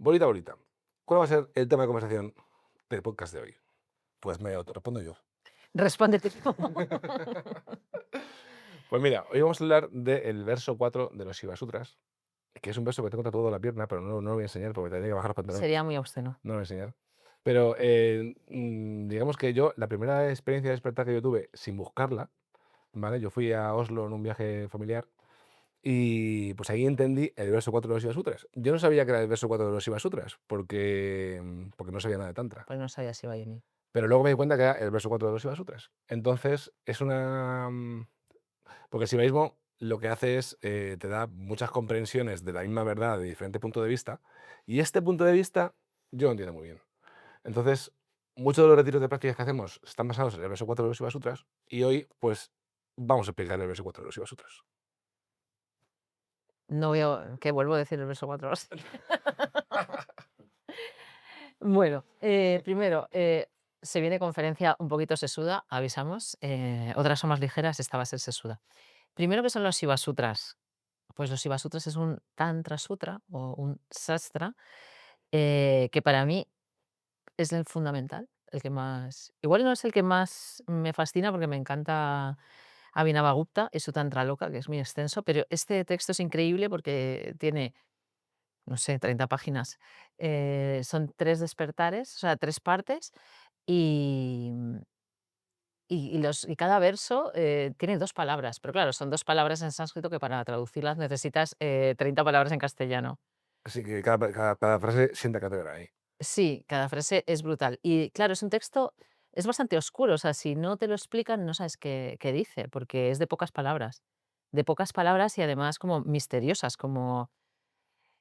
Bolita, bolita. ¿Cuál va a ser el tema de conversación del podcast de hoy? Pues me autorrespondo yo. Respóndete tú. Pues mira, hoy vamos a hablar del verso 4 de los Shiva Sutras, que es un verso que tengo tatuado en la pierna, pero no lo voy a enseñar porque tendría que bajar los pantalones. Sería muy obsceno. No lo voy a enseñar. Pero digamos que yo, la primera experiencia de despertar que yo tuve sin buscarla, ¿vale? Yo fui a Oslo en un viaje familiar y pues ahí entendí el verso 4 de los Shiva Sutras. Yo no sabía que era el verso 4 de los Shiva Sutras porque no sabía nada de Tantra. Pues no sabía si iba a venir. Pero luego me di cuenta que era el verso 4 de los Shiva Sutras. Entonces, es porque el sibaísmo lo que hace es, te da muchas comprensiones de la misma verdad de diferentes puntos de vista, y este punto de vista yo lo entiendo muy bien. Entonces, muchos de los retiros de prácticas que hacemos están basados en el verso 4 de los Shiva Sutras, y hoy, pues, vamos a explicar el verso 4 de los Shiva Sutras. No veo que vuelvo a decir el verso 4 horas. Bueno, primero, se viene conferencia un poquito sesuda, avisamos. Otras son más ligeras, esta va a ser sesuda. Primero, ¿qué son los Shiva Sutras? Pues los Shiva Sutras es un Tantra Sutra o un Sastra, que para mí es el fundamental, el que más. Igual no es el que más me fascina porque me encanta Abhinavagupta y su Tantra Loka, que es muy extenso, pero este texto es increíble porque tiene, no sé, 30 páginas. Son 3 despertares, o sea, 3 partes, y, y cada verso tiene 2 palabras, pero claro, son 2 palabras en sánscrito que para traducirlas necesitas 30 palabras en castellano. Así que cada frase sienta cátedra ahí. Sí, cada frase es brutal. Y claro, es un texto, es bastante oscuro, o sea, si no te lo explican, no sabes qué dice, porque es de pocas palabras. De pocas palabras y además como misteriosas, como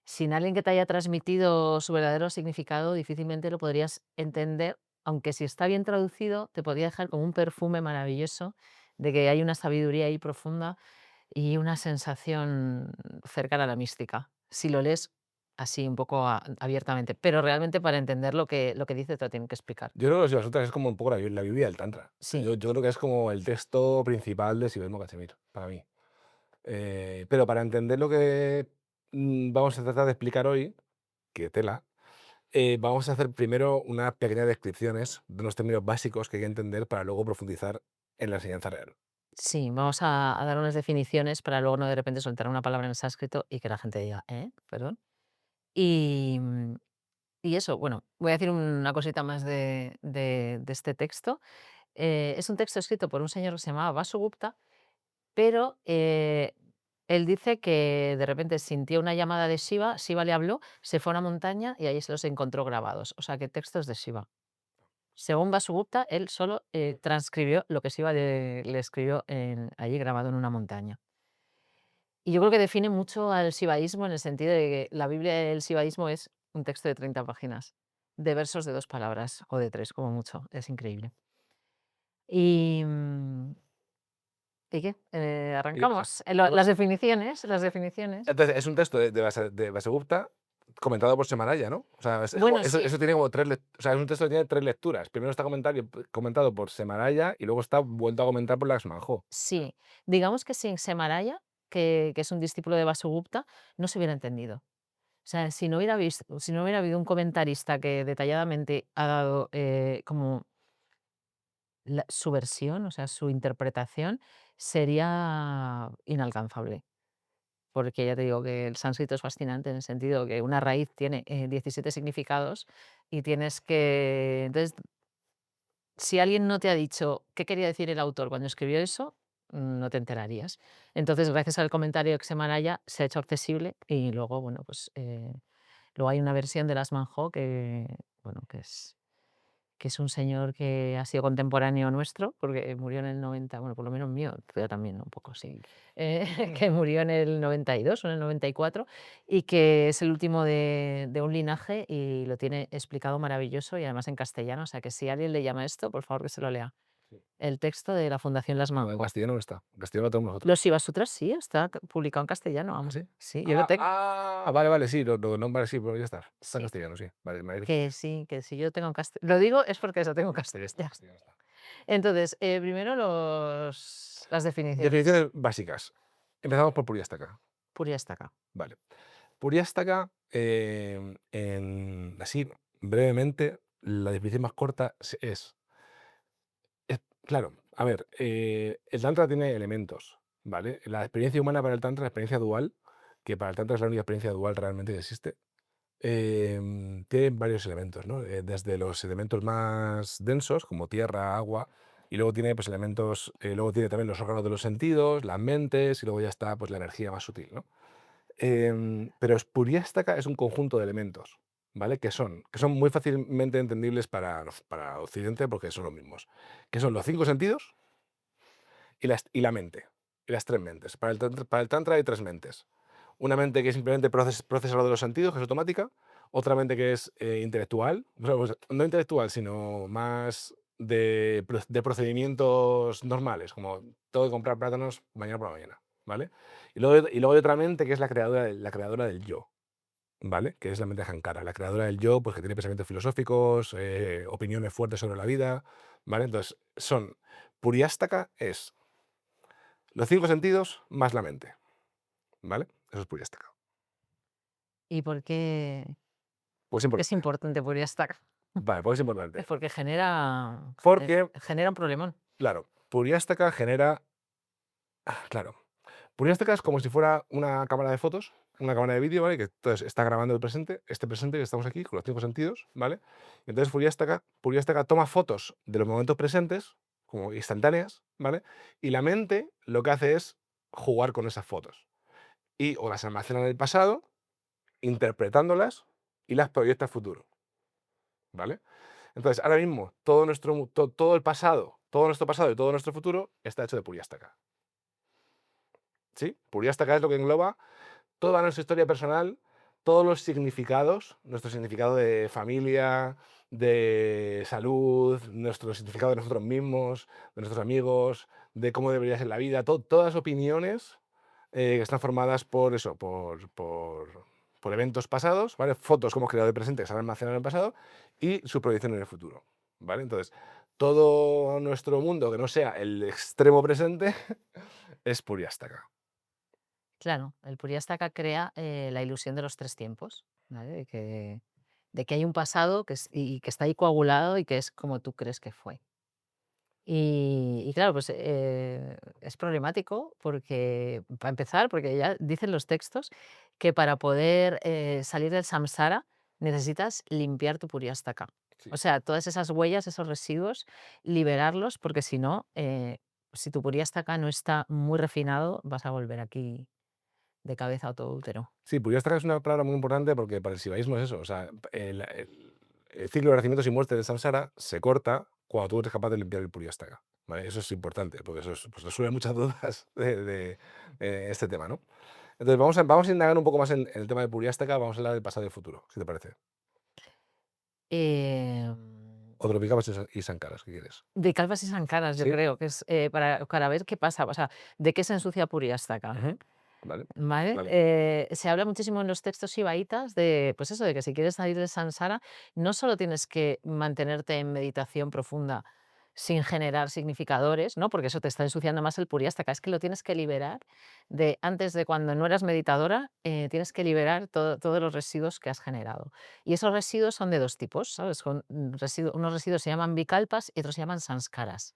sin alguien que te haya transmitido su verdadero significado, difícilmente lo podrías entender, aunque si está bien traducido, te podría dejar como un perfume maravilloso de que hay una sabiduría ahí profunda y una sensación cercana a la mística. Si lo lees así un poco abiertamente, pero realmente para entender lo que dice te lo tienen que explicar. Yo creo que los Shiva Sutras es como un poco la Biblia del Tantra. O sea, Sí, yo creo que es como el texto principal de Siddhartha Cachemir, para mí. Pero para entender lo que vamos a tratar de explicar hoy, que tela, vamos a hacer primero unas pequeñas descripciones de unos términos básicos que hay que entender para luego profundizar en la enseñanza real. sí, vamos a dar unas definiciones para luego no de repente soltar una palabra en sánscrito y que la gente diga, ¿eh? ¿Perdón? Y, y eso, bueno, voy a decir una cosita más de este texto. Es un texto escrito por un señor que se llamaba Vasugupta, pero él dice que de repente sintió una llamada de Shiva, Shiva le habló, se fue a una montaña y ahí se los encontró grabados. O sea, que textos de Shiva. Según Vasugupta, él solo transcribió lo que Shiva le escribió allí grabado en una montaña. Y yo creo que define mucho al shivaísmo en el sentido de que la Biblia del shivaísmo es un texto de 30 páginas, de versos de 2 palabras o de 3 como mucho. Es increíble. Y, ¿y qué? Y nada, Arrancamos. bueno, Las definiciones, las definiciones. entonces, es un texto de Vasugupta comentado por Semaraya, ¿no? O sea, Bueno, eso, sí, eso tiene como o sea, es un texto que tiene tres lecturas. Primero está comentado por Semaraya y luego está vuelto a comentar por Laxmanjó. sí. Digamos que sin Semaraya, que es un discípulo de Vasugupta, no se hubiera entendido. O sea, si no hubiera habido un comentarista que detalladamente ha dado como su versión, o sea, su interpretación, sería inalcanzable. Porque ya te digo que el sánscrito es fascinante en el sentido que una raíz tiene 17 significados y tienes que. Entonces, si alguien no te ha dicho qué quería decir el autor cuando escribió eso, no te enterarías. Entonces, gracias al comentario de Xemaraya se ha hecho accesible y luego, bueno, pues luego hay una versión de Las Manjó que, bueno, que es un señor que ha sido contemporáneo nuestro, porque murió en el 90, bueno, por lo menos mío, pero también ¿no? Un poco, sí, que murió en el 92 o en el 94 y que es el último de un linaje y lo tiene explicado maravilloso y además en castellano, o sea que si alguien le llama esto, por favor que se lo lea. Sí. El texto de la Fundación Las No, en Manjó. castellano no está. En castellano lo tenemos nosotros. Los Shivasutras sí, está publicado en castellano, ¿Ah, vamos. sí? Sí, yo lo tengo. Vale, vale, sí, no, vale, sí, pero ya está. Está en Sí, castellano, sí. Vale, me alegro. que sí, yo tengo en castellano. Lo digo es porque eso tengo en Castellano está, castellano. castellano está. Entonces, primero las definiciones. Definiciones básicas. Empezamos por Puriástaka. Puri hasta acá. Vale. Puriástaka. así brevemente, la definición más corta claro, a ver, el tantra tiene elementos, ¿vale? La experiencia humana para el tantra, la experiencia dual, que para el tantra es la única experiencia dual realmente que existe, tiene varios elementos, ¿no? Desde los elementos más densos, como tierra, agua, y luego tiene pues elementos, luego tiene también los órganos de los sentidos, las mentes, y luego ya está pues la energía más sutil, ¿no? Pero Spuriastaka es un conjunto de elementos, ¿vale? Que son muy fácilmente entendibles para Occidente porque son los mismos, que son los 5 sentidos y la mente, y las 3 mentes. Para el tantra hay 3 mentes. Una mente que es simplemente procesador de los sentidos, que es automática, otra mente que es, intelectual, o sea, pues, no intelectual, sino más de procedimientos normales, como tengo que comprar plátanos mañana por la mañana, ¿vale? Y luego hay otra mente que es la creadora del yo, ¿vale? Que es la mente de Ahankara, la creadora del yo, pues que tiene pensamientos filosóficos, opiniones fuertes sobre la vida, ¿vale? Entonces, Puriástaka es los 5 sentidos más la mente, ¿vale? Eso es Puriástaka. ¿Y Pues por qué es importante. importante Puriastaka? Vale, pues es importante. Porque Porque, genera un problemón. claro, Puriástaka genera. Claro. Puriástaka es como si fuera una cámara de fotos, una cámara de vídeo, ¿vale? Que entonces está grabando el presente, este presente que estamos aquí, con los 5 sentidos, ¿vale? Entonces Puriástaka toma fotos de los momentos presentes, como instantáneas, ¿vale? Y la mente lo que hace es jugar con esas fotos. O las almacena en el pasado, interpretándolas, y las proyecta al futuro, ¿vale? Entonces, ahora mismo, todo el pasado, todo nuestro pasado y todo nuestro futuro está hecho de Puriástaka. ¿Sí? Puriástaka es lo que engloba toda nuestra historia personal, todos los significados, nuestro significado de familia, de salud, nuestro significado de nosotros mismos, de nuestros amigos, de cómo debería ser la vida, todas opiniones que están formadas por eso, por eventos pasados, ¿vale? Fotos que hemos creado de presente que se han almacenado en el pasado y su proyección en el futuro, ¿vale? Entonces, todo nuestro mundo que no sea el extremo presente es Puriástaka. Claro, el Puriastaka crea, la ilusión de los 3 tiempos, ¿vale? De que hay un pasado que está ahí coagulado y que es como tú crees que fue. Y claro, pues, es problemático porque, para empezar, porque ya dicen los textos que para poder, salir del samsara necesitas limpiar tu puriastaka. Sí. O sea, todas esas huellas, esos residuos, liberarlos, porque si no, si tu puriastaka no está muy refinado, vas a volver aquí de cabeza a todo útero. Sí, Puriastaka es una palabra muy importante porque para el sibaísmo es eso. O sea, el ciclo de nacimientos y muerte del samsara se corta cuando tú eres capaz de limpiar el Puriastaka, ¿vale? Eso es importante porque pues resuelve muchas dudas de este tema, ¿no? Entonces vamos a indagar un poco más en el tema de Puriastaka, vamos a hablar del pasado y el futuro, si te parece. Em, O de los Vikalpas y Sankaras, ¿qué quieres? de calvas y sankaras, yo ¿Sí? creo que es, para ver qué pasa, o sea, de qué se ensucia puriastaka. Ujú. Vale, ¿Vale? vale. Se habla muchísimo en los textos shivaitas de, pues eso, de que si quieres salir de samsara, no solo tienes que mantenerte en meditación profunda sin generar significadores, ¿no? Porque eso te está ensuciando más el puriastaka, es que lo tienes que liberar de antes de cuando no eras meditadora, tienes que liberar todos los residuos que has generado. Y esos residuos son de 2 tipos, ¿sabes? Unos residuos se llaman vikalpas y otros se llaman sanskaras.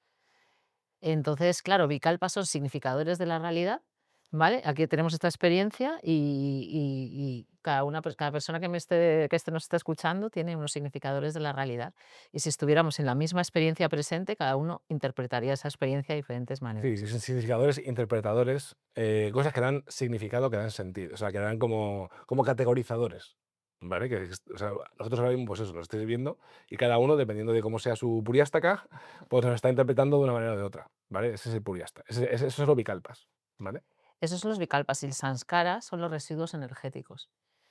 Entonces, claro, Vikalpas son significadores de la realidad, ¿vale? Aquí tenemos esta experiencia y cada persona que nos está escuchando tiene unos significadores de la realidad. Y si estuviéramos en la misma experiencia presente, cada uno interpretaría esa experiencia de diferentes Sí, maneras. sí, son significadores, interpretadores, cosas que dan significado, que dan sentido, o sea, que dan como categorizadores, ¿vale? O sea, nosotros ahora mismo, pues eso, lo estoy viendo y cada uno, dependiendo de cómo sea su puriástaka, pues lo está interpretando de una manera o de otra, ¿vale? Ese es el puriasta, esos son los vikalpas, ¿vale? Esos son los Vikalpas y el Sanskara son los residuos energéticos.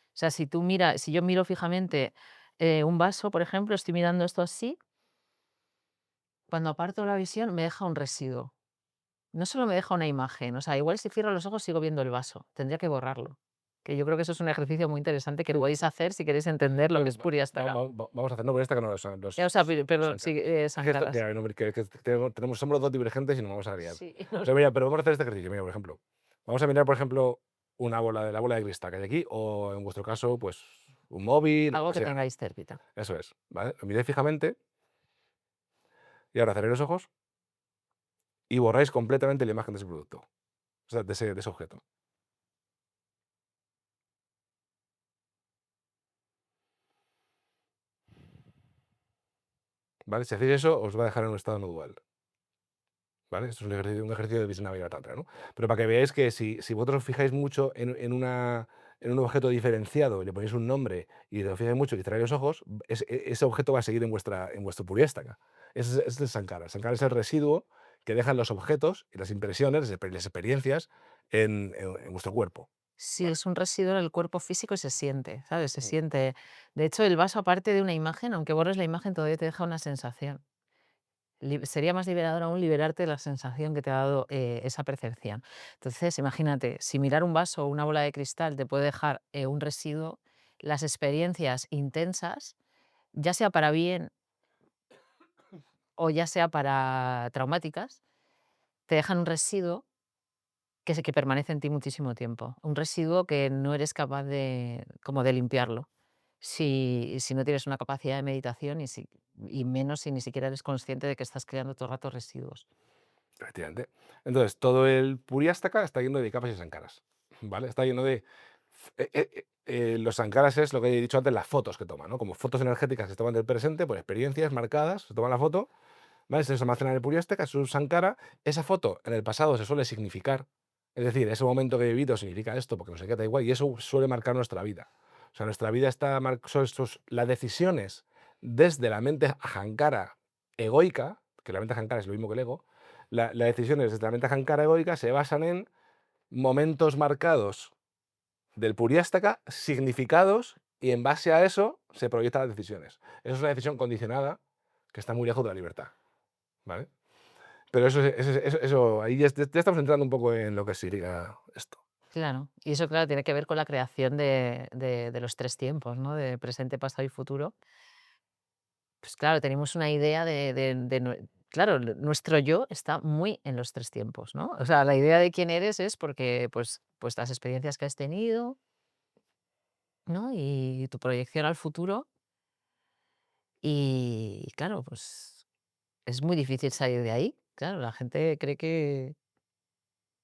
O sea, si yo miro fijamente un vaso, por ejemplo, estoy mirando esto así, cuando aparto la visión me deja un residuo. No solo me deja una imagen, o sea, igual si cierro los ojos sigo viendo el vaso, tendría que borrarlo. Que yo creo que eso es un ejercicio muy interesante que Sí, podéis hacer si queréis entender lo que es Puriastaka. Vamos a hacer, no, puriástaka no, O sea, los perdón, sí, sankaras. Es que, Sankaras. somos los dos divergentes y nos vamos a liar. Sí, O sea, mira, pero vamos a hacer este ejercicio, mira, por ejemplo. Vamos a mirar, por ejemplo, una bola de la bola de cristal que hay aquí, o en vuestro caso, pues un móvil, lo Algo que que sea. tengáis cerquita. Eso es, ¿vale? Lo miráis fijamente y ahora cerráis los ojos y borráis completamente la imagen de ese producto, o sea, de ese objeto. ¿Vale? Si hacéis eso, os va a dejar en un estado no dual. ¿Vale? Esto es un ejercicio de Vishnavira Tantra, ¿no? Pero para que veáis que si vosotros os fijáis mucho en un objeto diferenciado y le ponéis un nombre y os fijáis mucho y cerráis los ojos, ese objeto va a seguir en vuestro Puriastaka. Ese es el Sankara. Sankara es el residuo que dejan los objetos y las impresiones, las experiencias en vuestro cuerpo. Sí, ¿Vale? es un residuo en el cuerpo físico y se siente, ¿sabes? Se Mm. siente. De hecho, el vaso, aparte de una imagen, aunque borres la imagen, todavía te deja una sensación. Sería más liberador aún liberarte de la sensación que te ha dado esa percepción. Entonces, imagínate, si mirar un vaso o una bola de cristal te puede dejar un residuo, las experiencias intensas, ya sea para bien o ya sea para traumáticas, te dejan un residuo que permanece en ti muchísimo tiempo. Un residuo que no eres capaz de, como de limpiarlo. Si no tienes una capacidad de meditación y menos si ni siquiera eres consciente de que estás creando todo el rato residuos. Efectivamente. Entonces, todo el Puriastaka está lleno de Vikalpas y Sankaras, ¿vale? Está lleno de... los Sankaras es lo que he dicho antes, las fotos que toman, ¿no? Como fotos energéticas que se toman del presente, por experiencias marcadas, se toman la foto, ¿vale? Se almacena en el Puriastaka, es un Sankara. Esa foto en el pasado se suele significar, es decir, ese momento que he vivido significa esto, porque no sé qué, da igual, y eso suele marcar nuestra vida. O sea, nuestra vida está son las decisiones desde la mente ahankara egoica, que la mente ahankara es lo mismo que el ego, las decisiones desde la mente ahankara egoica se basan en momentos marcados del Puriastaka, significados, y en base a eso se proyectan las decisiones. Eso es una decisión condicionada que está muy lejos de la libertad, ¿vale? Pero eso ahí ya estamos entrando un poco en lo que sería esto. Claro, y eso, claro, tiene que ver con la creación de los 3 tiempos, ¿no? De presente, pasado y futuro. Pues claro, tenemos una idea claro, nuestro yo está muy en los 3 tiempos, ¿no? O sea, la idea de quién eres es porque, pues las experiencias que has tenido, ¿no? Y tu proyección al futuro. Y claro, pues es muy difícil salir de ahí. Claro, la gente cree que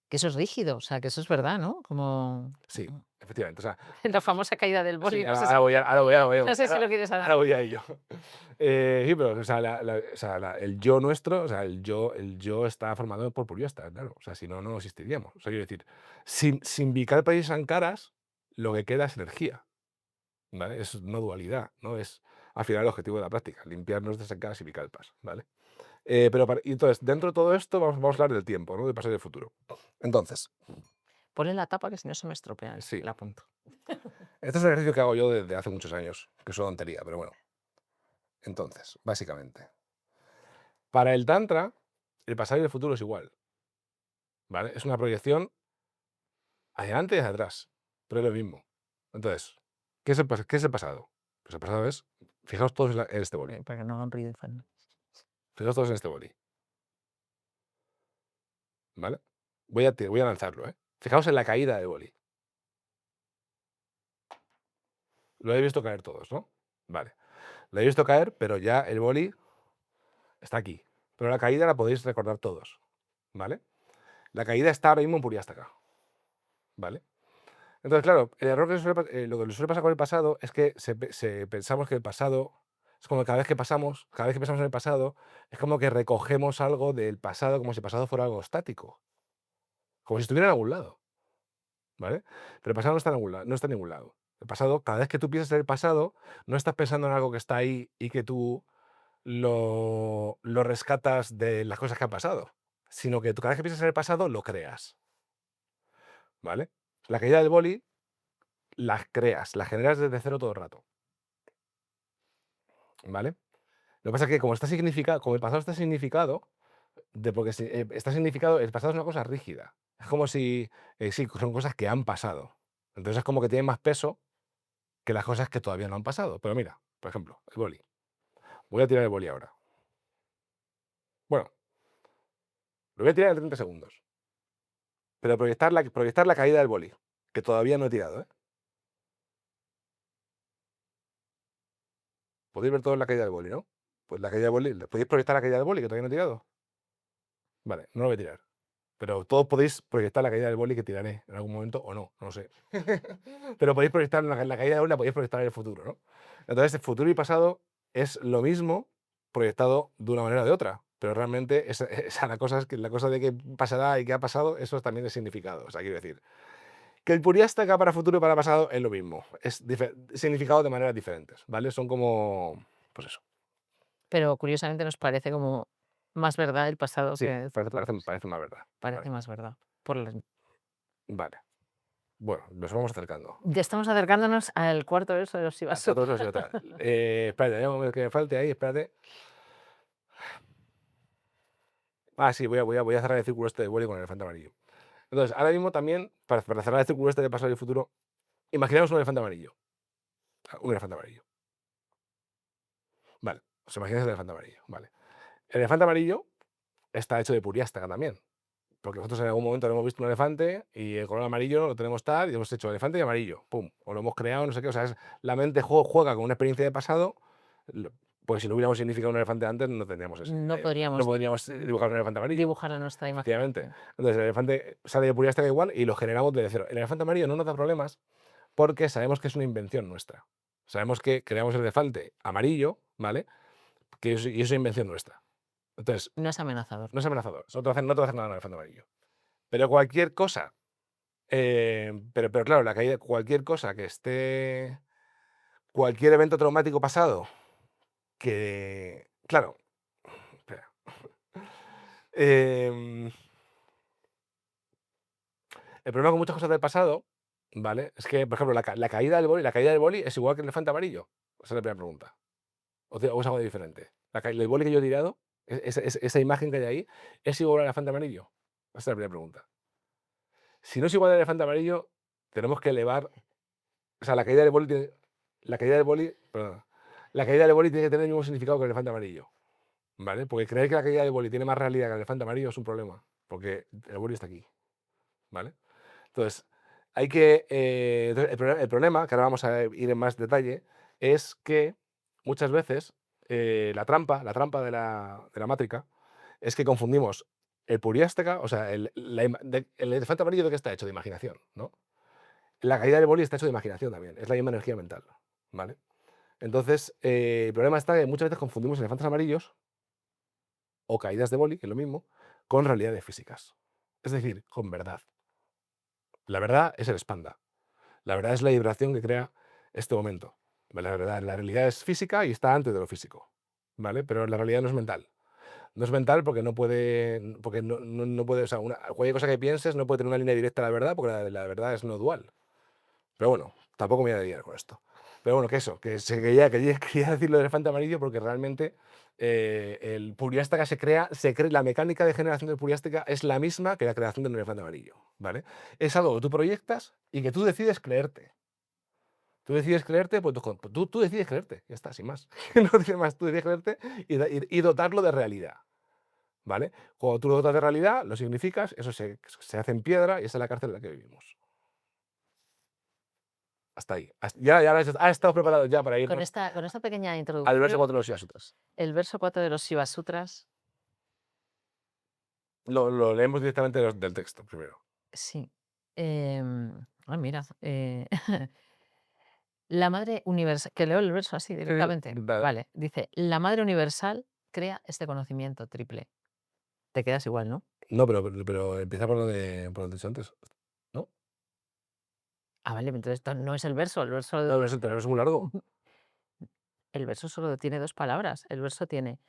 eso es rígido, o sea, que eso es verdad, ¿no? Como Sí, efectivamente. O sea, la famosa caída del sí, boli, no sé ahora voy a no sé si lo quieres ahora adaptar. voy a ello. Sí, pero, o sea, el yo nuestro, o sea, el yo está formado por Puriasta, claro. O sea, si no, no existiríamos. O sea, quiero decir, sin Vikalpas y Sankaras, lo que queda es energía, ¿vale? Es no dualidad, ¿no? Es, al final, el objetivo de la práctica, limpiarnos de Sankaras y Vikalpas, ¿vale? Y entonces, dentro de todo esto, vamos a hablar del tiempo, ¿no? Del pasado y del futuro. Entonces, Ponle la tapa que si no se me estropea sí, el apunto. este es el ejercicio que hago yo desde hace muchos años, que es una tontería, pero bueno. Entonces, básicamente, para el Tantra, el pasado y el futuro es igual, ¿vale? Es una proyección hacia adelante y hacia atrás, pero es lo mismo. Entonces, ¿qué es el pasado? Pues el pasado es, fijaos todos en este boli, Para que no hagan ruido infernal. fijaos todos en este boli, ¿vale? Voy a lanzarlo, ¿eh? Fijaos en la caída del boli. Lo habéis visto caer todos, ¿no? Vale. Lo habéis visto caer, pero ya el boli está aquí. Pero la caída la podéis recordar todos, ¿vale? La caída está ahora mismo en Puriastaka, ¿vale? Entonces, claro, el error lo que le suele pasar con el pasado es que pensamos que el pasado es como cada vez que pensamos en el pasado, es como que recogemos algo del pasado como si el pasado fuera algo estático, como si estuviera en algún lado, ¿vale? Pero el pasado no está en algún lado, no está en ningún lado. El pasado, cada vez que tú piensas en el pasado, no estás pensando en algo que está ahí y que tú lo rescatas de las cosas que han pasado, sino que tú cada vez que piensas en el pasado, lo creas, ¿vale? La caída del boli las creas, las generas desde cero todo el rato, ¿vale? Lo que pasa es que como está significado, como el pasado está significado, porque está significado, el pasado es una cosa rígida. Es como si, sí, son cosas que han pasado. Entonces es como que tiene más peso que las cosas que todavía no han pasado. Pero mira, por ejemplo, el boli. Voy a tirar el boli ahora. Bueno, lo voy a tirar en 30 segundos. Pero proyectar la caída del boli. que todavía no he tirado, ¿eh? Podéis ver todo en la caída del boli, ¿no? Pues la caída del boli, ¿podéis proyectar la caída del boli que todavía no he tirado? Vale, no lo voy a tirar. Pero todos podéis proyectar la caída del boli que tiraré en algún momento o no, no lo sé. Pero podéis proyectar la caída del boli, la podéis proyectar en el futuro, ¿no? Entonces, el futuro y pasado es lo mismo proyectado de una manera o de otra. Pero realmente la cosa es que la cosa de que pasará y qué ha pasado, eso también es significado. O sea, quiero decir, que el Puriastaka para futuro y para pasado es lo mismo. Es significado de maneras diferentes, ¿vale? Son como, pues eso. Pero curiosamente nos parece como más verdad el pasado Sí, que el parece, futuro. parece una verdad. Parece Vale, más verdad. Por las vale. Bueno, nos vamos acercando. Ya estamos acercándonos al cuarto verso de los Shiva A cuatro Sutra. otros y otra. Espérate, hay un momento que me falte ahí, espérate. Ah, sí, voy a cerrar el círculo este de Wally con el elefante amarillo. Entonces, ahora mismo también, para cerrar el círculo este de pasado y futuro, imaginemos un elefante amarillo. Un elefante amarillo. Vale, os imagináis el elefante amarillo. Vale. El elefante amarillo está hecho de puriástaka también. Porque nosotros en algún momento hemos visto un elefante y el color amarillo lo tenemos tal y hemos hecho elefante y amarillo. Pum. O lo hemos creado, no sé qué. O sea, la mente juega con una experiencia de pasado. Pues si no hubiéramos significado un elefante antes, no tendríamos No no podríamos podríamos dibujar un elefante amarillo. dibujar a nuestra Efectivamente. imaginación. Entonces, el elefante sale de puriástaka igual y lo generamos desde cero. El elefante amarillo no nos da problemas porque sabemos que es una invención nuestra. Sabemos que creamos el elefante amarillo, ¿vale? Y eso es invención nuestra. Entonces, No es amenazador. no es amenazador. No te va a hacer nada el elefante amarillo. Pero cualquier cosa, pero claro, la caída, cualquier cosa que esté, cualquier evento traumático pasado, que, claro, espera. Em, el problema con muchas cosas del pasado, ¿vale? Es que, por ejemplo, la caída del boli es igual que el elefante amarillo. Esa es la primera pregunta. O es algo diferente. El boli que yo he tirado, esa imagen que hay ahí, ¿es igual al elefante amarillo? Esa es la primera pregunta. Si no es igual al elefante amarillo, tenemos que elevar. O sea, la caída del boli, perdona, la caída del boli tiene que tener el mismo significado que el elefante amarillo, ¿vale? Porque creer que la caída del boli tiene más realidad que el elefante amarillo es un problema, porque el boli está aquí, ¿vale? Entonces, hay que. Entonces, el problema, que ahora vamos a ir en más detalle, es que muchas veces la trampa de la mátrica, es que confundimos el puriástaka, o sea, el elefante amarillo de qué está hecho, de imaginación, ¿no? La caída del boli está hecho de imaginación también, es la misma energía mental, ¿vale? Entonces, el problema está que muchas veces confundimos elefantes amarillos o caídas de boli, que es lo mismo, con realidades físicas. Es decir, con verdad. La verdad es el espanda. La verdad es la vibración que crea este momento. La realidad es física y está antes de lo físico, ¿vale? Pero la realidad no es mental. No es mental porque no puede, porque no puede, o sea, cualquier cosa que pienses no puede tener una línea directa a la verdad porque la verdad es no dual. Pero bueno, tampoco me voy a liar con esto. Pero bueno, que eso, quería decir lo del elefante amarillo porque realmente el Puriástica la mecánica de generación del Puriástica es la misma que la creación del elefante amarillo, ¿vale? Es algo que tú proyectas y que tú decides creerte. Tú decides creerte, pues tú decides creerte, ya está, sin más. No tiene más, tú decides creerte y dotarlo de realidad, ¿vale? Cuando tú lo dotas de realidad, lo significas, eso se hace en piedra y esa es la cárcel en la que vivimos. Hasta ahí. Ya has estado preparado ya para Con irnos esta pequeña al verso introducción, 4 de los Sutras. el verso 4 de los Shiva Sutras, Lo leemos directamente del texto primero. sí. Mira, la Madre Universal, que leo el verso así Sí, sí, directamente. dale. Vale, dice, la Madre Universal crea este conocimiento triple. Te quedas igual, ¿no? No, pero empieza por donde he dicho antes, ¿no? Ah, vale, entonces esto no es el verso, No, el verso es muy largo. el verso solo tiene 2 palabras. El verso tiene,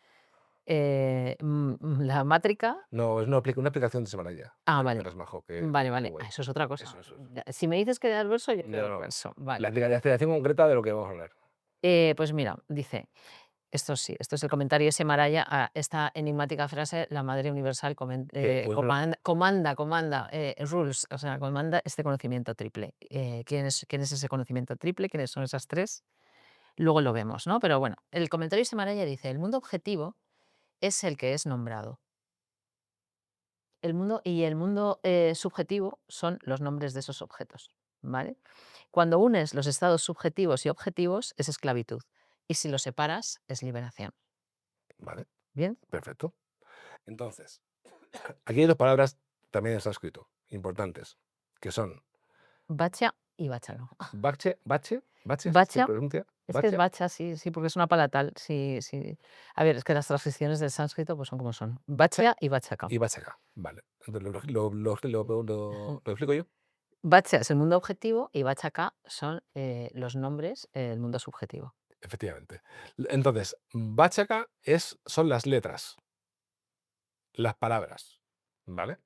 la mátrica. No, es una aplicación de Semanaya. Ah, Que vale. eres majo, Vale, qué vale. guay. Eso es otra cosa. Eso. Ya, si me dices que da el verso, yo te doy No, el no. verso. Vale. La explicación concreta de lo que vamos a hablar. Pues mira, dice, esto sí, esto es el comentario de Semaraya a esta enigmática frase, la Madre Universal Pues no, comanda, rules, o sea, comanda este conocimiento triple. ¿Quién es ese conocimiento triple? ¿Quiénes son esas tres? Luego lo vemos, ¿no? Pero bueno, el comentario de Semaraya dice, el mundo objetivo es el que es nombrado. El mundo subjetivo son los nombres de esos objetos. ¿vale? Cuando unes los estados subjetivos y objetivos es esclavitud, y si los separas es liberación. ¿Vale? ¿Bien? Perfecto. Entonces, aquí hay dos palabras también en sánscrito, importantes, que son Bacha y báchalo. bache, se Bacha, pronuncia, es que es bacha bacha, sí, sí, porque es una palatal, sí, sí. A ver, es que las transiciones del sánscrito, pues, son como son. Bacha y bachaka. y bachaka. Vale. Entonces, lo explico yo. Bacha es el mundo objetivo y bachaka son, los nombres, el mundo subjetivo. Efectivamente. Entonces, bachaka son las letras, las palabras. ¿Vale?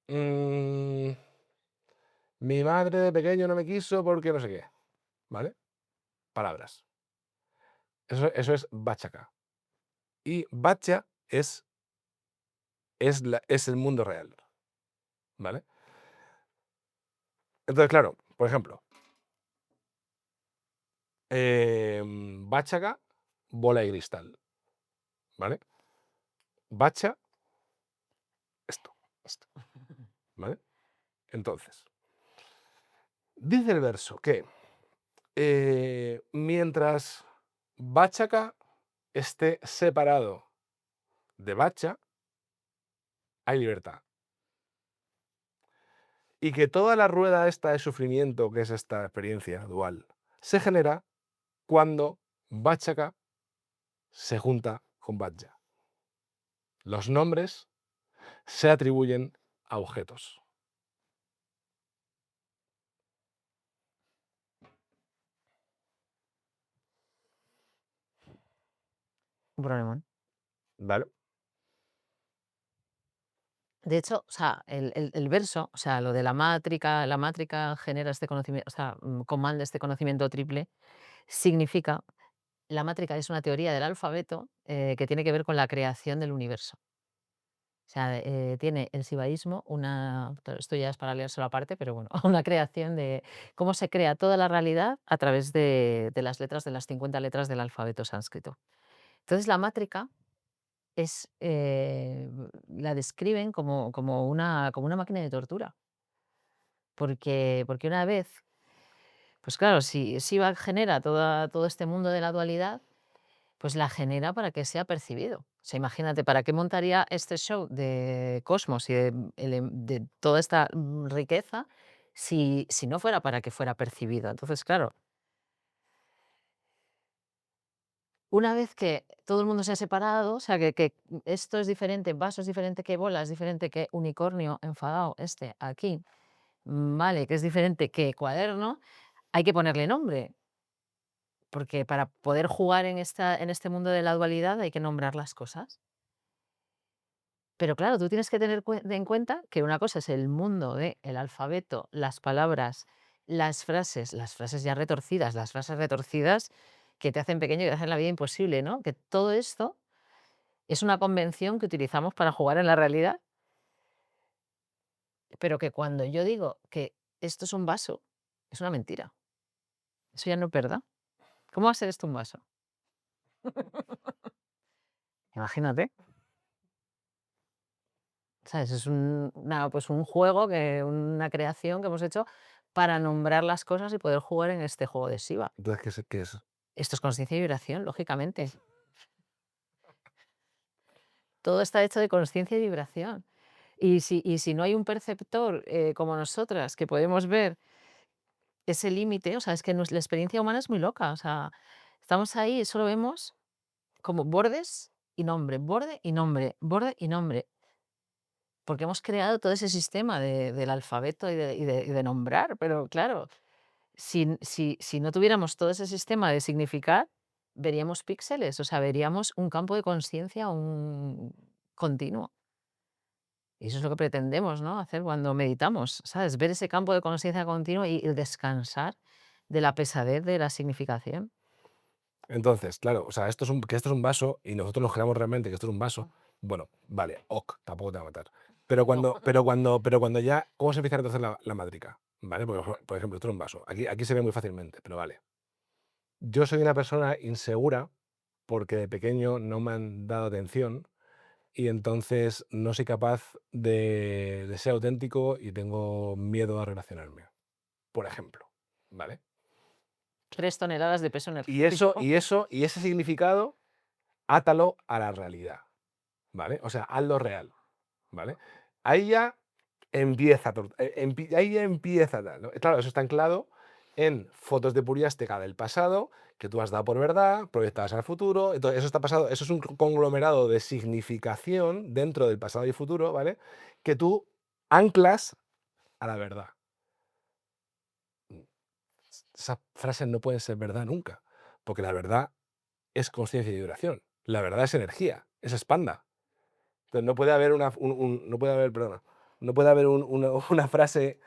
Mm, mi madre de pequeño no me quiso porque no sé qué. ¿Vale? Palabras. Eso es bachaka. Y bacha es el mundo real. ¿Vale? Entonces, claro, por ejemplo, Bachaca, bola de cristal, ¿vale? Bacha, esto, Esto. ¿vale? Entonces, dice el verso que mientras Bachaca esté separado de Bacha, hay libertad. Y que toda la rueda esta de sufrimiento, que es esta experiencia dual, se genera cuando Bachaca se junta con Bacha. Los nombres se atribuyen a objetos. Un problemón. ¿Vale? De hecho, o sea, el verso, o sea, lo de la mátrica genera este conocimiento, o sea, comanda este conocimiento triple, significa la mátrica es una teoría del alfabeto, que tiene que ver con la creación del universo. O sea, tiene el sibaísmo esto ya es para leérselo aparte, pero bueno, una creación de cómo se crea toda la realidad a través de las letras, de las 50 letras del alfabeto sánscrito. Entonces, la mátrica es, la describen como una máquina de tortura, porque una vez, pues claro, si Shiva genera todo este mundo de la dualidad, pues la genera para que sea percibido. O sea, imagínate, ¿para qué montaría este show de cosmos y de toda esta, riqueza si no fuera para que fuera percibido? Entonces, claro, una vez que todo el mundo se ha separado, o sea, que esto es diferente, vaso es diferente que bola, es diferente que unicornio enfadado, aquí, vale, que es diferente que cuaderno, hay que ponerle nombre, porque para poder jugar en este mundo de la dualidad hay que nombrar las cosas. Pero claro, tú tienes que tener en cuenta que una cosa es el mundo del alfabeto, las palabras, las frases ya retorcidas, las frases retorcidas que te hacen pequeño y te hacen la vida imposible, ¿no? Que todo esto es una convención que utilizamos para jugar en la realidad, pero que cuando yo digo que esto es un vaso, es una mentira. Eso ya no es verdad. ¿Cómo va a ser esto un vaso? Imagínate, ¿sabes? Es pues un juego, una creación que hemos hecho para nombrar las cosas y poder jugar en este juego de Shiva. Entonces, ¿qué es? Esto es conciencia y vibración, lógicamente. Todo está hecho de conciencia y vibración. Y si no hay un perceptor, como nosotras, que podemos ver ese límite, o sea, es que la experiencia humana es muy loca. O sea, estamos ahí y solo vemos como bordes y nombre, borde y nombre, borde y nombre. Porque hemos creado todo ese sistema del alfabeto y de nombrar. Pero claro, si no tuviéramos todo ese sistema de significar, veríamos píxeles, o sea, veríamos un campo de conciencia un continuo. Y eso es lo que pretendemos, ¿no? Hacer cuando meditamos, ¿sabes? Ver ese campo de conciencia continuo y descansar de la pesadez de la significación. Entonces, claro, o sea, que esto es un vaso y nosotros nos creamos realmente que esto es un vaso. Bueno, vale, ok, tampoco te va a matar. No. Pero cuando ya, ¿cómo se empieza a retorcer la métrica? ¿Vale? Por ejemplo, esto es un vaso. Aquí se ve muy fácilmente, pero vale. Yo soy una persona insegura porque de pequeño no me han dado atención y entonces no soy capaz de ser auténtico y tengo miedo a relacionarme, por ejemplo, ¿vale? 3 toneladas de peso Y eso, energético. y eso, y ese significado, átalo a la realidad, ¿vale? O sea, hazlo real, ¿vale? Ahí ya ahí ya empieza tal, ¿no? Claro, eso está anclado en fotos de Puriástica del pasado que tú has dado por verdad, proyectadas al futuro. Entonces, eso está pasado, eso es un conglomerado de significación dentro del pasado y futuro, ¿vale? Que tú anclas a la verdad. Esas frases no pueden ser verdad nunca, porque la verdad es conciencia y vibración. La verdad es energía, es expanda. Entonces no puede haber no puede haber, perdona, no puede haber una frase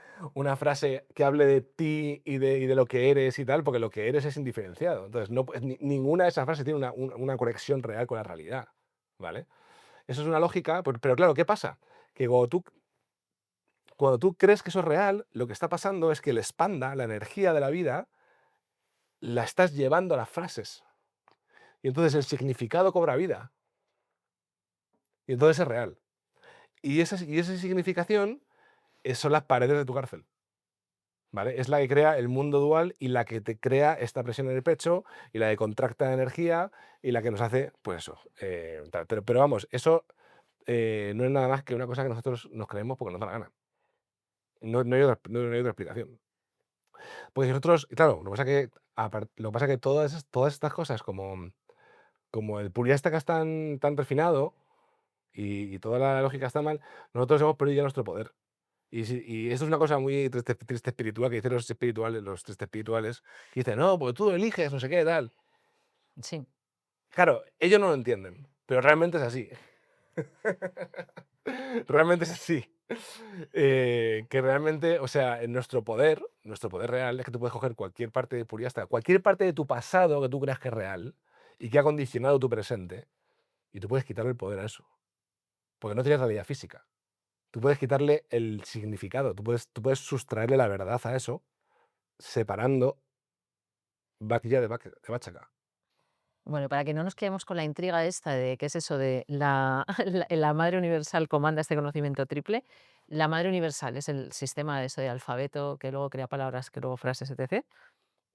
que hable de ti y de lo que eres y tal, porque lo que eres es indiferenciado. Entonces, no, ninguna de esas frases tiene una conexión real con la realidad, ¿vale? Eso es una lógica, pero claro, ¿qué pasa? Que cuando tú crees que eso es real, lo que está pasando es que el expanda, la energía de la vida, la estás llevando a las frases. Y entonces el significado cobra vida. Y entonces es real. Y esa significación son las paredes de tu cárcel, ¿vale? Es la que crea el mundo dual y la que te crea esta presión en el pecho y la que contracta energía y la que nos hace, pues eso. Tal. Pero vamos, eso no es nada más que una cosa que nosotros nos creemos porque nos da la gana. No hay otra explicación. Porque nosotros, claro, lo que pasa que todas estas cosas, como el Puriasta es tan refinado y toda la lógica está mal, nosotros hemos perdido ya nuestro poder. Y esto es una cosa muy triste espiritual que dicen los tristes espirituales, que dicen, no, pues tú eliges, no sé qué, tal. Sí. Claro, ellos no lo entienden, pero realmente es así. Realmente es así. Que realmente, o sea, en nuestro poder real es que tú puedes coger cualquier parte de Puriasta, cualquier parte de tu pasado que tú creas que es real y que ha condicionado tu presente, y tú puedes quitarle el poder a eso, porque no tienes realidad física. Tú puedes quitarle el significado, tú puedes sustraerle la verdad a eso, separando vaquilla de bachaca. Bueno, para que no nos quedemos con la intriga esta de qué es eso de la la madre universal comanda este conocimiento triple, la madre universal es el sistema de eso de alfabeto que luego crea palabras, que luego frases, etc.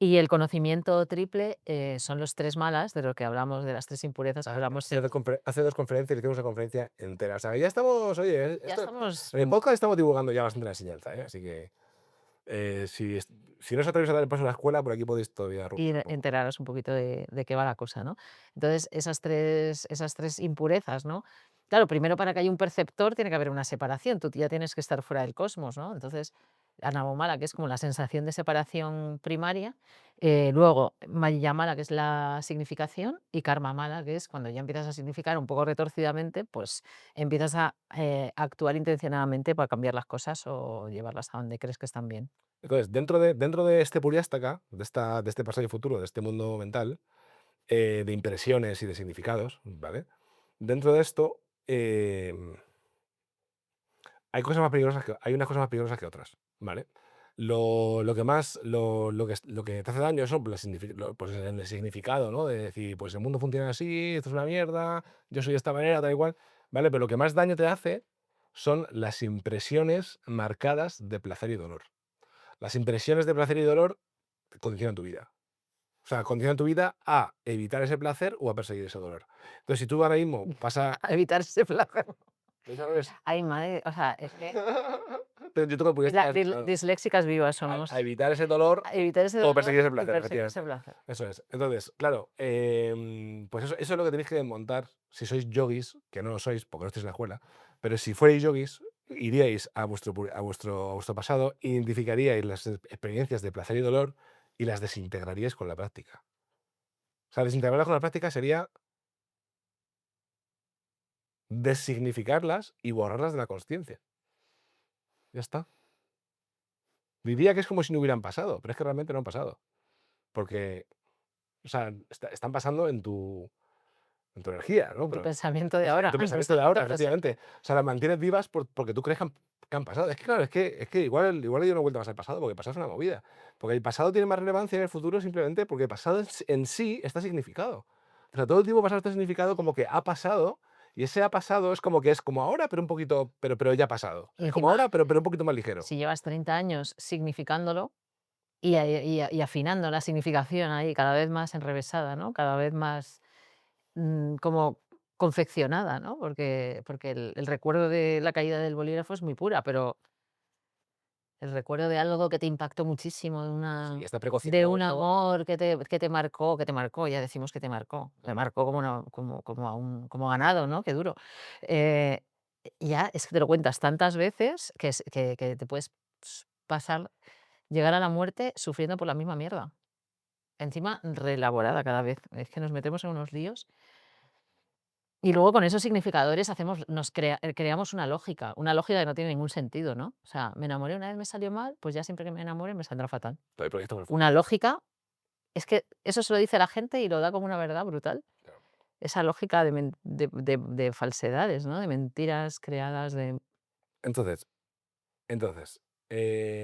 Y el conocimiento triple, son los 3 malas de lo que hablamos, de las 3 impurezas que hablamos Hace en 2 conferencias hicimos una conferencia entera. O sea, ya estamos, oye, ya estamos en el podcast estamos divulgando ya bastante la enseñanza, ¿eh? Así que si no os atrevéis a dar el paso a la escuela, por aquí podéis todavía rumiar un ir poco. enteraros un poquito de qué va la cosa, ¿no? Entonces, esas tres impurezas, ¿no? Claro, primero para que haya un perceptor tiene que haber una separación, tú ya tienes que estar fuera del cosmos, ¿no? Entonces, Anabomala, que es como la sensación de separación primaria, luego Mayamala, que es la significación, y Karma Mala, que es cuando ya empiezas a significar un poco retorcidamente, pues empiezas a actuar intencionadamente para cambiar las cosas o llevarlas a donde crees que están bien. Entonces, dentro de este Puriástaka, de este pasado y futuro, de este mundo mental, de impresiones y de significados, ¿vale? Dentro de esto, hay unas cosas más peligrosas que otras, ¿vale? Lo que te hace daño son pues el significado, ¿no? De decir, pues el mundo funciona así, esto es una mierda, yo soy de esta manera, tal y cual, ¿vale? Pero lo que más daño te hace son las impresiones marcadas de placer y dolor. Las impresiones de placer y dolor condicionan tu vida. O sea, condicionan tu vida a evitar ese placer o a perseguir ese dolor. Entonces, si tú ahora mismo pasa. A evitar ese flagelo. ¿Lo dices al revés? Ay, madre, o sea, es que Pero yo tengo la Puriástica, disléxicas vivas a somos. evitar ese dolor A evitar ese o dolor perseguir ese y placer, perseguir efectivamente. ese placer. Eso es. Entonces, claro, pues eso es lo que tenéis que desmontar si sois yogis, que no lo sois porque no estáis en la escuela, pero si fuerais yogis, iríais a vuestro pasado, identificaríais las experiencias de placer y dolor y las desintegraríais con la práctica. O sea, desintegrarlas con la práctica sería designificarlas y borrarlas de la consciencia. Ya está. Diría que es como si no hubieran pasado, pero es que realmente no han pasado. Porque, o sea, están pasando en tu energía, ¿no? Tu Pero pensamiento de en ahora, tu tu pensamiento de ahora, pensamiento presente. efectivamente. O sea, las mantienes vivas porque tú crees que han pasado. Es que, claro, es que igual yo no he vuelto más al pasado, porque el pasado es una movida. Porque el pasado tiene más relevancia en el futuro simplemente porque el pasado en sí está significado. O sea, todo el tiempo pasado está significado como que ha pasado Y ese ha pasado es como ahora, pero un poquito, pero ya ha pasado. Y Es como encima, ahora, pero un poquito más ligero. si llevas 30 años significándolo y afinando la significación ahí cada vez más enrevesada, ¿no? Cada vez más, como confeccionada, ¿no? Porque el recuerdo de la caída del bolígrafo es muy pura, pero el recuerdo de algo que te impactó muchísimo, Sí, está de precociendo un eso. amor que te marcó, ya decimos que te marcó, me marcó como a un como ganado, ¿no? Qué duro. Eh, ya es que te lo cuentas tantas veces que te puedes pasar llegar a la muerte sufriendo por la misma mierda. Encima reelaborada cada vez. Es que nos metemos en unos líos. Y luego con esos significadores creamos una lógica que no tiene ningún sentido, ¿no? O sea, me enamoré una vez, me salió mal, pues ya siempre que me enamore me saldrá fatal. Todo el proyecto fue Una lógica, es que eso se lo dice la gente y lo da como una verdad brutal. claro. Esa lógica de falsedades, ¿no? De mentiras creadas, de Entonces, entonces,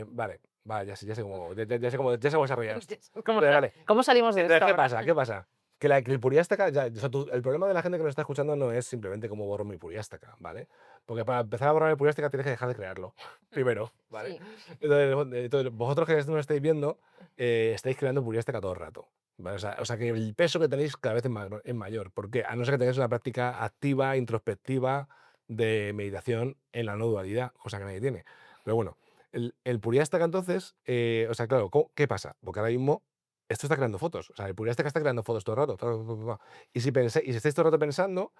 vale, vale, ya sé cómo, ya sé cómo desarrollar esto. ¿Cómo Vale, vale. cómo salimos de Entonces, esto ¿qué ahora? pasa? ¿Qué pasa? Que la clipuriástaca, ya, o sea, el problema de la gente que nos está escuchando no es simplemente cómo borro mi puriástaca, ¿vale? Porque para empezar a borrar el puriástaca tienes que dejar de crearlo, primero, ¿vale? Sí. Entonces, vosotros que no lo estáis viendo, estáis creando puriástaca todo el rato, ¿vale? O sea, que el peso que tenéis cada vez es mayor. ¿Por qué? A no ser que tengáis una práctica activa, introspectiva de meditación en la no dualidad, cosa que nadie tiene. Pero bueno, el puriástaca entonces, o sea, claro, ¿qué pasa? Porque ahora mismo esto está creando fotos. O sea, el Puriástaca está creando fotos todo el rato. Y si estáis todo el rato pensando,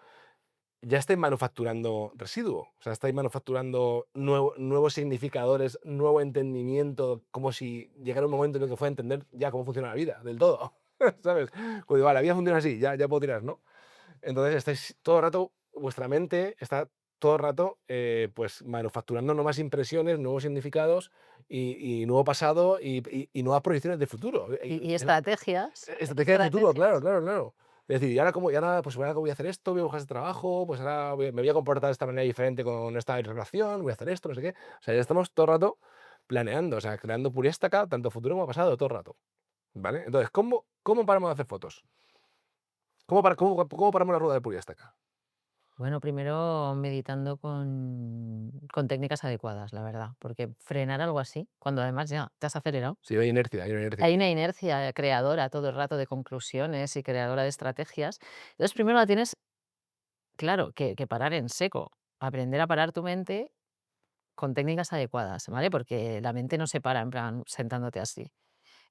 ya estáis manufacturando residuo. O sea, estáis manufacturando nuevos significadores, nuevo entendimiento, como si llegara un momento en el que fuera a entender ya cómo funciona la vida, del todo. ¿Sabes? Como digo, "Ah, la vida funciona así, ya puedo tirar, ¿no?". Entonces estáis todo el rato, vuestra mente está todo el rato pues manufacturando nuevas impresiones, nuevos significados y nuevo pasado y nuevas proyecciones de futuro. Y estrategias, Estrategia de futuro, claro, estrategias. claro, claro. Es decir, y ahora, pues ahora que voy a hacer esto, voy a buscar este trabajo, pues ahora me voy a comportar de esta manera diferente con esta relación, voy a hacer esto, no sé qué. O sea, ya estamos todo el rato planeando, o sea, creando puriéstaca, tanto futuro como pasado, todo el rato. ¿Vale? Entonces, ¿cómo paramos de hacer fotos? ¿Cómo paramos la rueda de puriéstaca? Bueno, primero meditando con técnicas adecuadas, la verdad, porque frenar algo así, cuando además ya te has acelerado, Sí, hay inercia, hay una inercia. hay una inercia creadora todo el rato de conclusiones y creadora de estrategias. Entonces, primero la tienes, claro, que parar en seco, aprender a parar tu mente con técnicas adecuadas, ¿vale? Porque la mente no se para en plan sentándote así.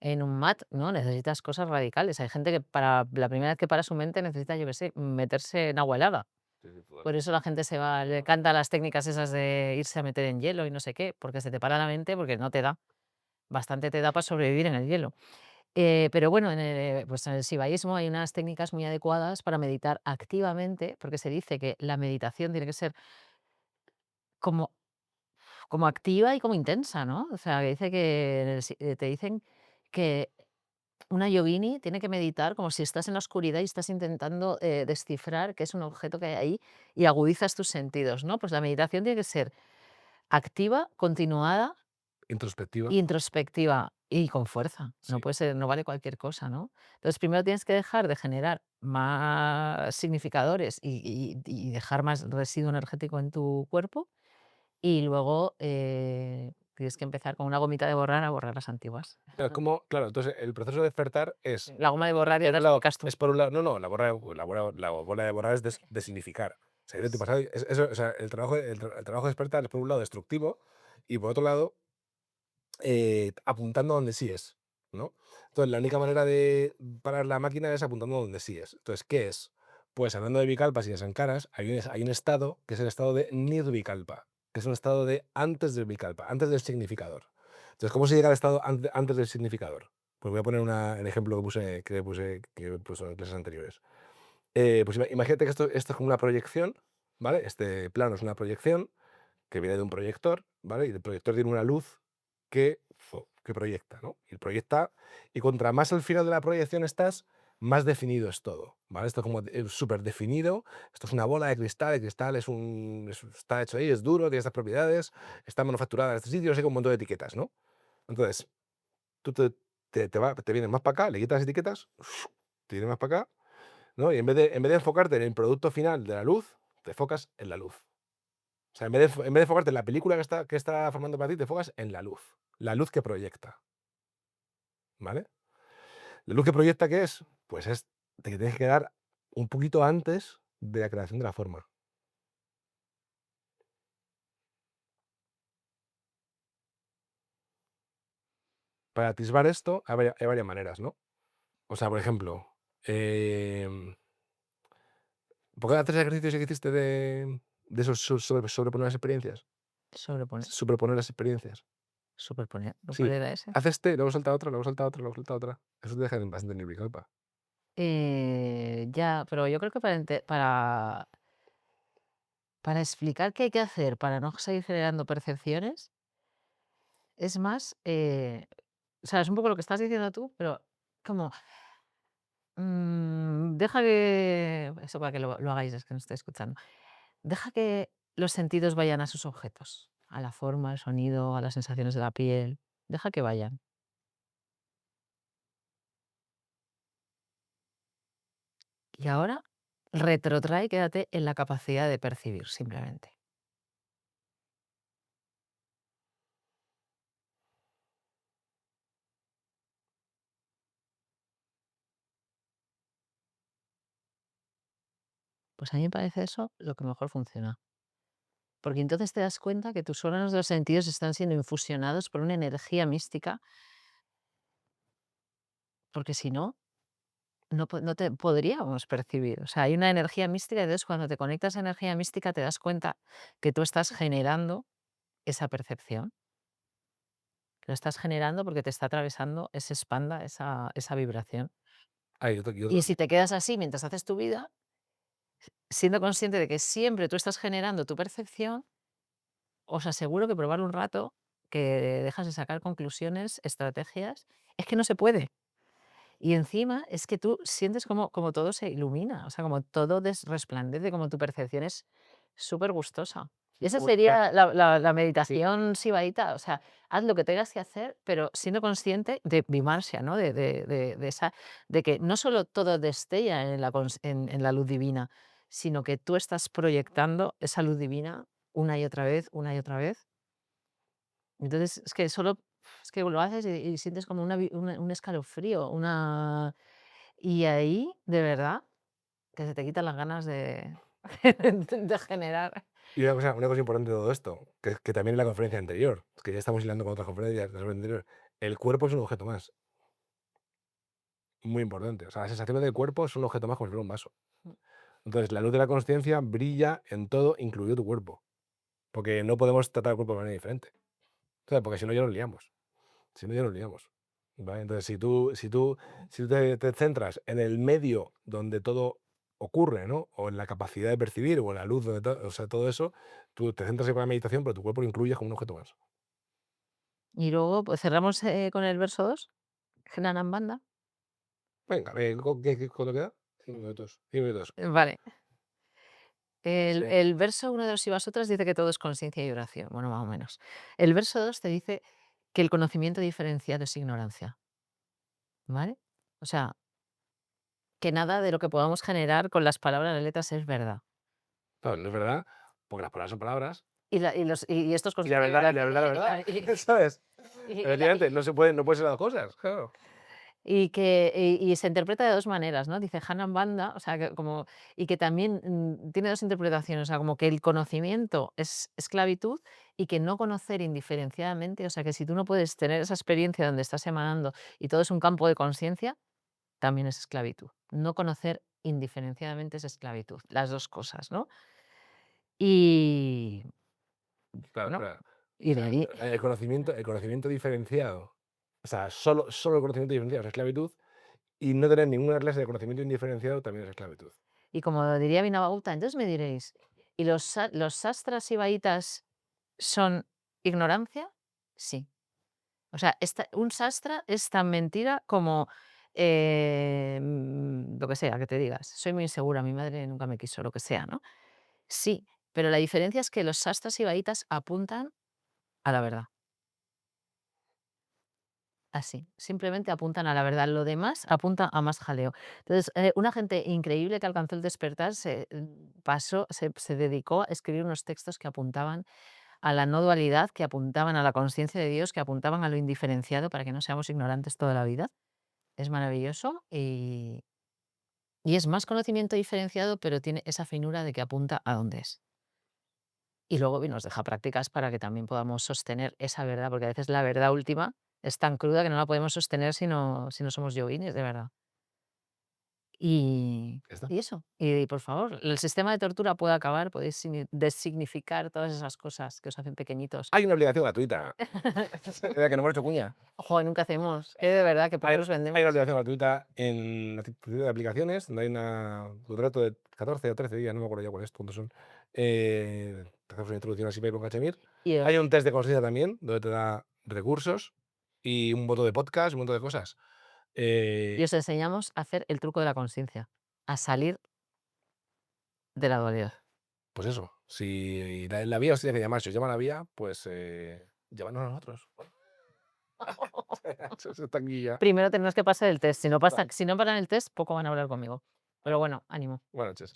En un mat, ¿no? Necesitas cosas radicales. Hay gente que para la primera vez que para su mente necesita, yo qué sé, meterse en agua helada. Sí, sí, Por eso la gente se va, le canta las técnicas esas de irse a meter en hielo y no sé qué, porque se te para la mente, porque no te da. Bastante te da para sobrevivir en el hielo. Pero bueno, pues en el sibaísmo hay unas técnicas muy adecuadas para meditar activamente, porque se dice que la meditación tiene que ser como, como activa y como intensa, ¿no? O sea, que dice que te dicen que una yogini tiene que meditar como si estás en la oscuridad y estás intentando descifrar qué es un objeto que hay ahí y agudizas tus sentidos, ¿no? Pues la meditación tiene que ser activa, continuada, introspectiva. introspectiva y con fuerza. No Sí. puede ser, no vale cualquier cosa, ¿no? Entonces, primero tienes que dejar de generar más significadores y dejar más residuo energético en tu cuerpo y luego tienes que empezar con una gomita de borrar a borrar las antiguas. Claro, entonces el proceso de despertar es, La goma de borrar ya por te un la lado, explicas tú. no, la bola de borrar es de significar. O sea, ir de tu pasado, o sea, el trabajo de despertar es por un lado destructivo y por otro lado apuntando donde sí es, ¿no? Entonces, la única manera de parar la máquina es apuntando donde sí es. Entonces, ¿qué es? Pues hablando de Vikalpas y de Sankaras, hay un estado que es el estado de Nirvikalpa, que es un estado de antes del Vikalpa, antes del significador. Entonces, ¿cómo se llega al estado antes del significador? Pues voy a poner el ejemplo que puse en clases anteriores. Pues imagínate que esto es como una proyección, ¿vale? Este plano es una proyección que viene de un proyector, ¿vale? Y el proyector tiene una luz que proyecta, ¿no? Y proyecta, y contra más al final de la proyección estás, más definido es todo, ¿vale? Esto es como súper definido, esto es una bola de cristal, está hecho ahí, es duro, tiene estas propiedades, está manufacturada en este sitio, así con un montón de etiquetas, ¿no? Entonces, tú te vienes más para acá, le quitas las etiquetas, te vienes más para acá, ¿no? Y en vez de enfocarte en el producto final de la luz, te focas en la luz. O sea, en vez de enfocarte en la película que está formando para ti, te focas en la luz que proyecta, ¿vale? ¿La luz que proyecta qué es? Pues es de que tienes que quedar un poquito antes de la creación de la forma. Para atisbar esto hay varias maneras, ¿no? O sea, por ejemplo, ¿por qué haces el ejercicio que hiciste de esos sobreponer las experiencias? Sobreponer, Superponer las experiencias. superponer, ¿no? ¿Cuál Sí, era ese? haces este, luego salta otra, luego salta otra, luego salta otra. Eso te deja bastante nerviosito. Ya, pero yo creo que para explicar qué hay que hacer para no seguir generando percepciones, es más, o sea, es un poco lo que estás diciendo tú, pero como, deja que, eso para que lo hagáis, es que no estoy escuchando, deja que los sentidos vayan a sus objetos, a la forma, al sonido, a las sensaciones de la piel, deja que vayan. Y ahora retrotrae, quédate en la capacidad de percibir simplemente. Pues a mí me parece eso lo que mejor funciona. Porque entonces te das cuenta que tus órganos de los sentidos están siendo infusionados por una energía mística, porque si no, no te podríamos percibir. O sea, hay una energía mística, y entonces cuando te conectas a energía mística te das cuenta que tú estás generando esa percepción. Lo estás generando porque te está atravesando ese espanda, esa vibración. Ah, y otro Y si te quedas así mientras haces tu vida, siendo consciente de que siempre tú estás generando tu percepción, os aseguro que probarlo un rato, que dejas de sacar conclusiones, estrategias, es que no se puede. Y encima es que tú sientes como todo se ilumina, o sea, como todo resplandece, como tu percepción es súper gustosa. Y esa una sería la sí, meditación sibaíta, o sea, haz lo que tengas que hacer, pero siendo consciente de vimarsia, ¿no? De que no solo todo destella en la luz divina, sino que tú estás proyectando esa luz divina una y otra vez, una y otra vez. Entonces, es que lo haces y sientes como un escalofrío, y ahí, de verdad, que se te quitan las ganas de de generar. y una cosa importante de todo esto, que también en la conferencia anterior, que ya estamos hilando con otras conferencias de la anterior, el cuerpo es un objeto más, muy importante. O sea, las sensaciones del cuerpo es un objeto más como si fuera un vaso. Entonces, la luz de la consciencia brilla en todo, incluido tu cuerpo, porque no podemos tratar el cuerpo de manera diferente. O sea, porque si no ya nos liamos. Si no ya nos liamos, ¿vale? Entonces, si tú te centras en el medio donde todo ocurre, ¿no? O en la capacidad de percibir, o en la luz donde o sea, todo eso, tú te centras ahí con la meditación, pero tu cuerpo lo incluyes como un objeto más. Y luego, pues, cerramos, con el verso 2, Jnanam Banda. Venga, ¿cuánto queda? 5 minutos, 5 minutos. Vale. El Sí. el verso 1 de los Shivasutras dice que todo es conciencia y oración, bueno, más o menos. El verso 2 te dice que el conocimiento diferenciado es ignorancia, ¿vale? O sea, que nada de lo que podamos generar con las palabras, las letras es verdad. Claro, no es verdad, porque las palabras son palabras, Y esto es y la conciencia y verdad, y oración. la verdad, la verdad, ¿sabes? Y la Efectivamente, no puede ser las 2 cosas, claro. y se interpreta de 2 maneras, ¿no? Dice Hanan Banda, o sea, que como y que también, tiene 2 interpretaciones, o sea, como que el conocimiento es esclavitud y que no conocer indiferenciadamente, o sea, que si tú no puedes tener esa experiencia donde estás emanando y todo es un campo de conciencia, también es esclavitud. No conocer indiferenciadamente es esclavitud, las 2 cosas, ¿no? Y Claro, bueno, claro. O y de sea, ahí el conocimiento diferenciado, o sea, solo el conocimiento diferenciado es esclavitud, y no tener ninguna clase de conocimiento indiferenciado también es esclavitud. y como diría Vinavauta, entonces me diréis, ¿y los sastras y vaitas son ignorancia? Sí. O sea, un sastra es tan mentira como, lo que sea que te digas. Soy muy insegura, mi madre nunca me quiso, lo que sea, ¿no? Sí, pero la diferencia es que los sastras y vaitas apuntan a la verdad. así, simplemente apuntan a la verdad, lo demás apunta a más jaleo. Entonces, una gente increíble que alcanzó el despertar se dedicó a escribir unos textos que apuntaban a la no dualidad, que apuntaban a la conciencia de Dios, que apuntaban a lo indiferenciado para que no seamos ignorantes toda la vida. Es maravilloso y es más conocimiento diferenciado, pero tiene esa finura de que apunta a dónde es. Y luego nos deja prácticas para que también podamos sostener esa verdad, porque a veces la verdad última es tan cruda que no la podemos sostener si no somos yogines de verdad. Y Ya está. y eso, y por favor, el sistema de tortura puede acabar, podéis designificar todas esas cosas que os hacen pequeñitos. Hay una obligación gratuita, de que no hemos hecho cuña. Joder, nunca hacemos, de verdad, que Hay poco los hay una vendemos. obligación gratuita en la tipología de aplicaciones, donde hay un contrato de 14 o 13 días, no me acuerdo ya cuántos son. Te haces una introducción a SIPA con Cachemir. Y os Hay un test de conciencia también, donde te da recursos y un voto de podcast, un montón de cosas. y Eh, os enseñamos a hacer el truco de la conciencia, a salir de la dualidad. pues eso, si la vía os tiene que llamar, si os llama la vía, pues llamadnos a nosotros. Eso está aquí ya. Primero tenemos que pasar el test, si no pasan el test, poco van a hablar conmigo. Pero bueno, ánimo. Buenas noches.